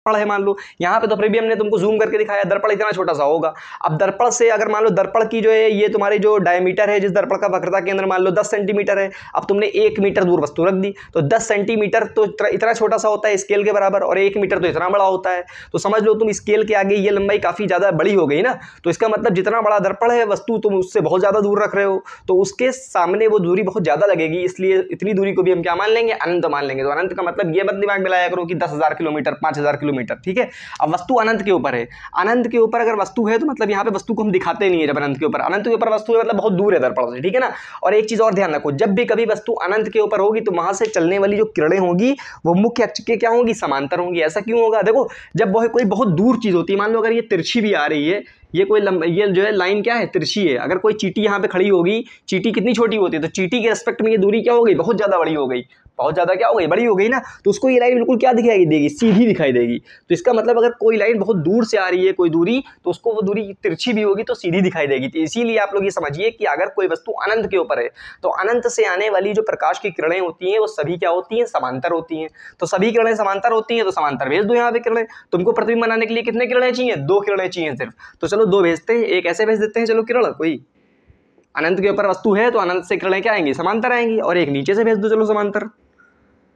दर्पण है मान लो, यहाँ पे तो फिर भी हमने तुमको जूम करके दिखाया, दर्पण इतना छोटा सा होगा। अब दर्पण से अगर मान लो दर्पण की जो है ये तुम्हारी जो डायमीटर है जिस दर्पण का वक्रता केंद्र मान लो 10 सेंटीमीटर है, अब तुमने 1 मीटर दूर वस्तु रख दी तो 10 सेंटीमीटर तो इतना छोटा सा होता है स्केल के बराबर, और 1 मीटर तो इतना बड़ा होता है। तो समझ लो तुम स्केल के आगे ये लंबाई काफी ज्यादा बड़ी हो गई ना, तो इसका मतलब जितना बड़ा दर्पण है वस्तु तुम उससे बहुत ज्यादा दूर रख रहे हो, तो उसके सामने वो दूरी बहुत ज्यादा लगेगी, इसलिए इतनी दूरी को भी हम क्या मान लेंगे, अनंत मान लेंगे। तो अनंत का मतलब ये मत दिमाग में लाया करो कि 10,000 किलोमीटर 5,000 किलोमीटर, ठीक है। अब वस्तु अनंत के ऊपर है, अनंत के ऊपर अगर वस्तु है तो मतलब यहाँ पे वस्तु को हम दिखाते नहीं है, जब अनंत के ऊपर, अनंत के ऊपर वस्तु है मतलब बहुत दूर है दर्पण से, ठीक है ना। और एक चीज और ध्यान रखो, जब भी कभी वस्तु अनंत के ऊपर होगी तो वहां से चलने वाली जो किरणें होगी वो मुख्य अक्ष के क्या होंगी, समांतर होंगी। ऐसा क्यों होगा, देखो जब वह कोई बहुत दूर चीज होती है, मान लो अगर ये तिरछी भी आ रही है, ये कोई ये जो है लाइन क्या है, तिरछी है, अगर कोई चींटी यहाँ पे खड़ी होगी, चींटी कितनी छोटी होती है तो चींटी के रेस्पेक्ट में ये दूरी क्या हो गई, बहुत ज्यादा बड़ी हो गई, बहुत ज्यादा क्या हो गई, बड़ी हो गई ना, तो उसको ये लाइन बिल्कुल क्या दिखाई देगी, सीधी दिखाई देगी। तो इसका मतलब अगर कोई लाइन बहुत दूर से आ रही है कोई दूरी, तो उसको वो दूरी तिरछी भी होगी तो सीधी दिखाई देगी। तो इसीलिए आप लोग ये समझिए कि अगर कोई वस्तु अनंत के ऊपर है तो अनंत से आने वाली जो प्रकाश की किरणें होती हैं वो सभी क्या होती हैं, समांतर होती हैं। तो सभी किरणें समांतर होती हैं तो समांतर भेज दो यहाँ पे किरणें। तुमको प्रतिबिंब बनाने के लिए कितने किरणें चाहिए, 2 किरणें चाहिए सिर्फ, तो चलो 2 भेजते हैं, एक ऐसे भेज देते हैं, चलो किरण कोई अनंत के ऊपर वस्तु है तो अनंत से किरणें क्या आएंगी, समांतर आएंगी, और एक नीचे से भेज दो चलो समांतर,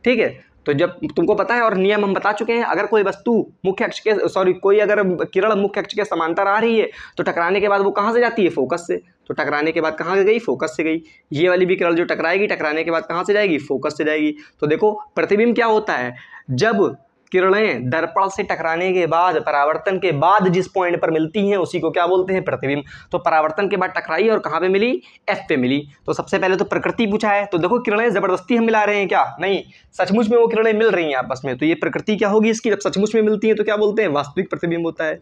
ठीक है। तो जब तुमको पता है और नियम हम बता चुके हैं, अगर कोई वस्तु मुख्य अक्ष के कोई अगर किरण मुख्य अक्ष के समांतर आ रही है तो टकराने के बाद वो कहाँ से जाती है, फोकस से, तो टकराने के बाद कहाँ गई, फोकस से गई। ये वाली भी किरण जो टकराएगी टकराने के बाद कहाँ से जाएगी, फोकस से जाएगी। तो देखो प्रतिबिंब क्या होता है, जब किरणें दर्पण से टकराने के बाद परावर्तन के बाद जिस पॉइंट पर मिलती हैं उसी को क्या बोलते हैं, प्रतिबिंब। तो परावर्तन के बाद टकराई और कहाँ पे मिली, एफ पे मिली। तो सबसे पहले तो प्रकृति पूछा है, तो देखो किरणें जबरदस्ती हम मिला रहे हैं क्या, नहीं, सचमुच में वो किरणें मिल रही हैं आपस में, तो ये प्रकृति क्या होगी इसकी, जब सचमुच में मिलती है तो क्या बोलते हैं, वास्तविक प्रतिबिंब होता है।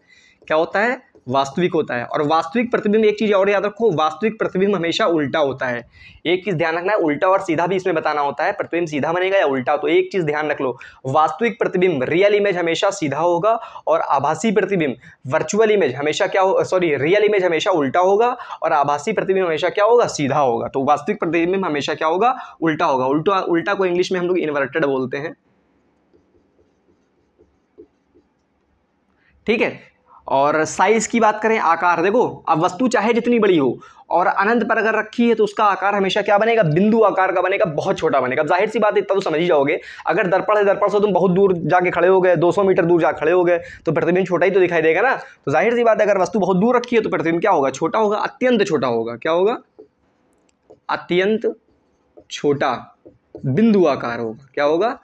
क्या होता है, वास्तविक होता है। और वास्तविक प्रतिबिंब, एक चीज और याद रखो, वास्तविक प्रतिबिंब हमेशा उल्टा होता है। एक चीज ध्यान रखना है, उल्टा और सीधा भी इसमें बताना होता है, प्रतिबिंब सीधा बनेगा या उल्टा। तो एक चीज ध्यान रख लो, वास्तविक प्रतिबिंब रियल इमेज हमेशा सीधा होगा, और आभासी प्रतिबिंब वर्चुअल इमेज हमेशा क्या हो, रियल इमेज हमेशा उल्टा होगा, और आभासी प्रतिबिंब हमेशा क्या होगा, सीधा होगा। तो वास्तविक प्रतिबिंब हमेशा क्या होगा, उल्टा होगा। उल्टा को इंग्लिश में हम लोग इन्वर्टेड बोलते हैं, ठीक है। और साइज की बात करें, आकार, देखो अब वस्तु चाहे जितनी बड़ी हो और अनंत पर अगर रखी है तो उसका आकार हमेशा क्या बनेगा, बिंदु आकार का बनेगा, बहुत छोटा बनेगा। जाहिर सी बात है, इतना तो समझ ही जाओगे, अगर दर्पण है, दर्पण से तुम बहुत दूर जाके खड़े हो गए, 200 मीटर दूर जाके खड़े हो गए तो प्रतिबिंब छोटा ही तो दिखाई देगा ना। तो जाहिर सी बात है, अगर वस्तु बहुत दूर रखी है तो प्रतिबिंब क्या होगा, छोटा होगा, अत्यंत छोटा होगा। क्या होगा, अत्यंत छोटा, बिंदु आकार होगा। क्या होगा,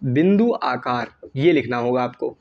बिंदु आकार, ये लिखना होगा आपको।